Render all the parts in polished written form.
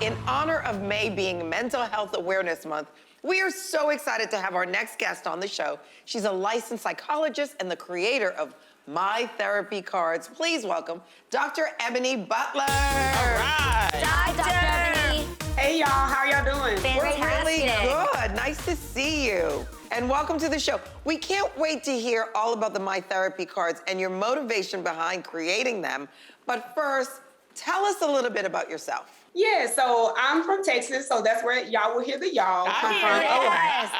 In honor of May being Mental Health Awareness Month, we are so excited to have our next guest on the show. She's a licensed psychologist and the creator of My Therapy Cards. Please welcome Dr. Ebony Butler. All right. Dr. Ebony. Hey y'all, how y'all doing? Fantastic. We're really good. Nice to see you. And welcome to the show. We can't wait to hear all about the My Therapy Cards and your motivation behind creating them. But first, tell us a little bit about yourself. Yeah, so I'm from Texas, so that's where y'all will hear the y'all come from. Yes.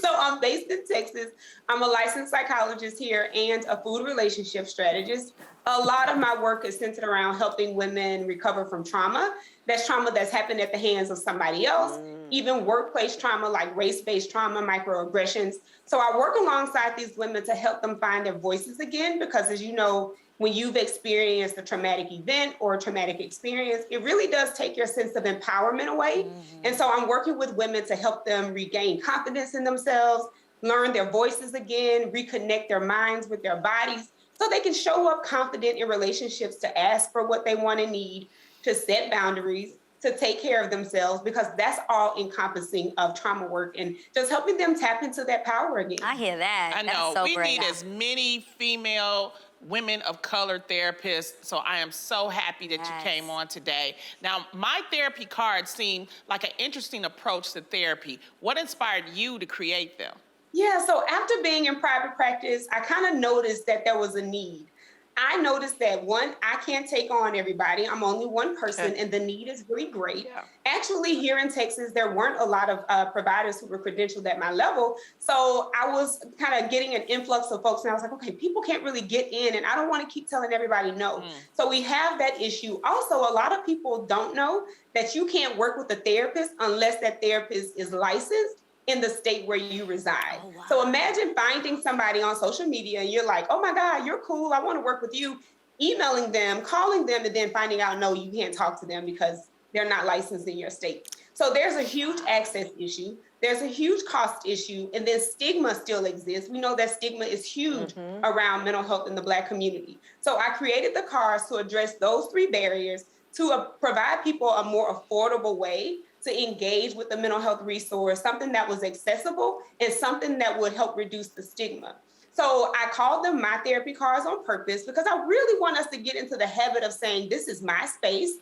So I'm based in Texas. I'm a licensed psychologist here and a food relationship strategist. A lot of my work is centered around helping women recover from trauma. That's trauma that's happened at the hands of somebody else, even workplace trauma like race-based trauma, microaggressions. So I work alongside these women to help them find their voices again, because as you know, when you've experienced a traumatic event or a traumatic experience, it really does take your sense of empowerment away. And so I'm working with women to help them regain confidence in themselves, learn their voices again, reconnect their minds with their bodies, so they can show up confident in relationships to ask for what they want and need, to set boundaries, to take care of themselves, because that's all encompassing of trauma work and just helping them tap into that power again. I hear that. I know. That's so we great. need as many female women of color therapists, so I am so happy that you came on today. Now, My Therapy Cards seem like an interesting approach to therapy. What inspired you to create them? Yeah, so after being in private practice, I kind of noticed that there was a need. I noticed that one, I can't take on everybody. I'm only one person, and the need is really great. Yeah. Actually, here in Texas, there weren't a lot of providers who were credentialed at my level. So I was kind of getting an influx of folks, and I was like, okay, people can't really get in, and I don't want to keep telling everybody no. So we have that issue. Also, a lot of people don't know that you can't work with a therapist unless that therapist is licensed in the state where you reside. Oh, wow. So imagine finding somebody on social media and you're like, oh my God, you're cool, I want to work with you, emailing them, calling them, and then finding out, no, you can't talk to them because they're not licensed in your state. So there's a huge access issue. There's a huge cost issue, and then stigma still exists. We know that stigma is huge around mental health in the Black community. So I created the cards to address those three barriers, to provide people a more affordable way to engage with the mental health resource, something that was accessible and something that would help reduce the stigma. So I called them My Therapy Cards on purpose, because I really want us to get into the habit of saying, this is my space.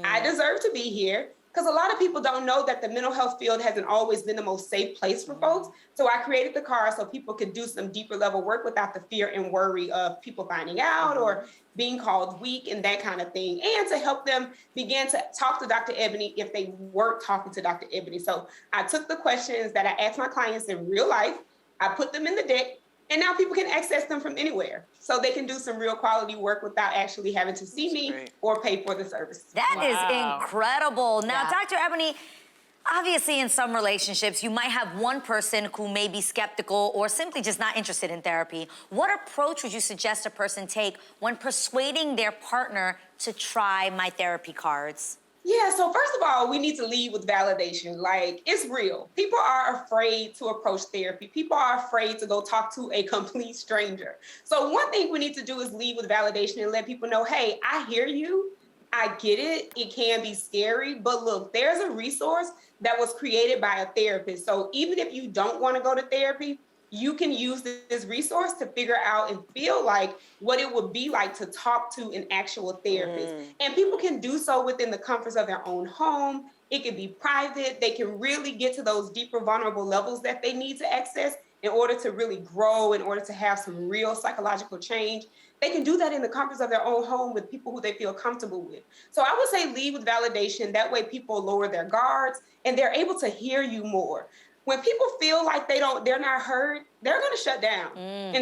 I deserve to be here. Because a lot of people don't know that the mental health field hasn't always been the most safe place for folks. So I created the cards so people could do some deeper level work without the fear and worry of people finding out or being called weak and that kind of thing, and to help them begin to talk to Dr. Ebony if they weren't talking to Dr. Ebony. So I took the questions that I asked my clients in real life, I put them in the deck, and now people can access them from anywhere. So they can do some real quality work without actually having to see me or pay for the service. That is incredible. Now, Dr. Ebony, obviously in some relationships, you might have one person who may be skeptical or simply just not interested in therapy. What approach would you suggest a person take when persuading their partner to try My Therapy Cards? Yeah, so first of all, we need to lead with validation. Like, it's real. People are afraid to approach therapy. People are afraid to go talk to a complete stranger. So one thing we need to do is lead with validation and let people know, hey, I hear you. I get it. It can be scary, but look, there's a resource that was created by a therapist. So even if you don't want to go to therapy, you can use this resource to figure out and feel like what it would be like to talk to an actual therapist. And people can do so within the comforts of their own home. It can be private. They can really get to those deeper, vulnerable levels that they need to access in order to really grow, in order to have some real psychological change. They can do that in the comforts of their own home with people who they feel comfortable with. So I would say lead with validation. That way people lower their guards and they're able to hear you more. When people feel like they're not heard, they're going to shut down.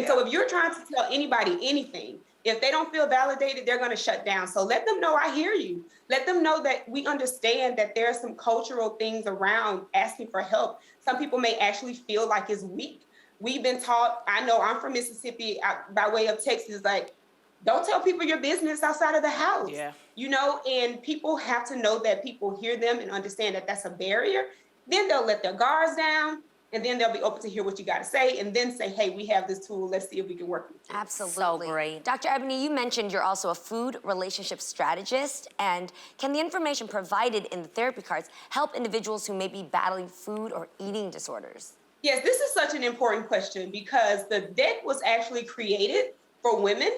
So if you're trying to tell anybody anything, if they don't feel validated, they're going to shut down. So let them know I hear you. Let them know that we understand that there are some cultural things around asking for help. Some people may actually feel like it's weak. We've been taught, I know I'm from Mississippi by way of Texas, like, don't tell people your business outside of the house. You know, and people have to know that people hear them and understand that that's a barrier. Then they'll let their guards down and then they'll be open to hear what you got to say, and then say, hey, we have this tool, let's see if we can work with it. So Absolutely. great. Dr. Ebony, you mentioned you're also a food relationship strategist, and can the information provided in the therapy cards help individuals who may be battling food or eating disorders? Yes, this is such an important question because the deck was actually created for women,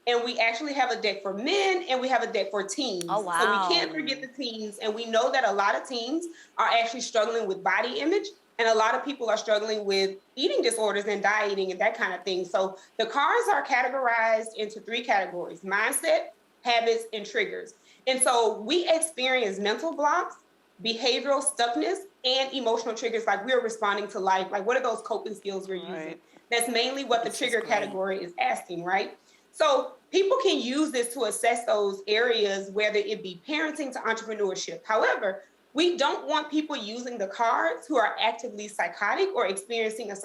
and we actually have a deck for men, and we have a deck for teens. Oh, wow. So we can't forget the teens, and we know that a lot of teens are actually struggling with body image, and a lot of people are struggling with eating disorders and dieting and that kind of thing. So the cards are categorized into 3 categories: mindset, habits, and triggers. And so we experience mental blocks, behavioral stuckness, and emotional triggers, like we're responding to life. Like, what are those coping skills we're using? That's mainly what the trigger category is asking, right? So people can use this to assess those areas, whether it be parenting to entrepreneurship. However, we don't want people using the cards who are actively psychotic or experiencing an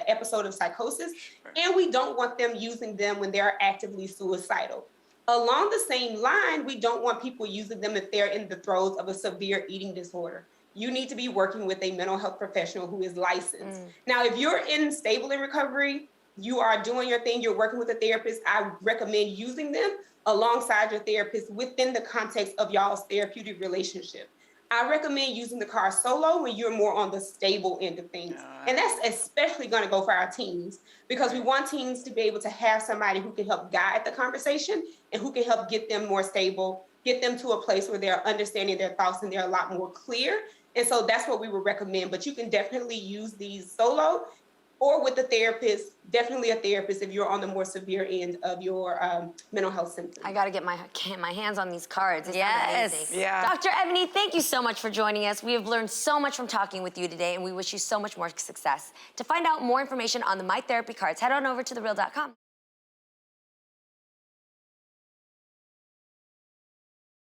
episode of psychosis, and we don't want them using them when they're actively suicidal. Along the same line, we don't want people using them if they're in the throes of a severe eating disorder. You need to be working with a mental health professional who is licensed. Now, if you're stable in recovery, you are doing your thing, you're working with a therapist, I recommend using them alongside your therapist within the context of y'all's therapeutic relationship. I recommend using the card solo when you're more on the stable end of things. And that's especially going to go for our teens, because we want teens to be able to have somebody who can help guide the conversation and who can help get them more stable, get them to a place where they're understanding their thoughts and they're a lot more clear. And so that's what we would recommend. But you can definitely use these solo or with a therapist, definitely a therapist if you're on the more severe end of your mental health symptoms. I gotta get my hands on these cards. It's Yes. amazing. Yeah. Dr. Ebony, thank you so much for joining us. We have learned so much from talking with you today, and we wish you so much more success. To find out more information on the My Therapy cards, head on over to thereal.com.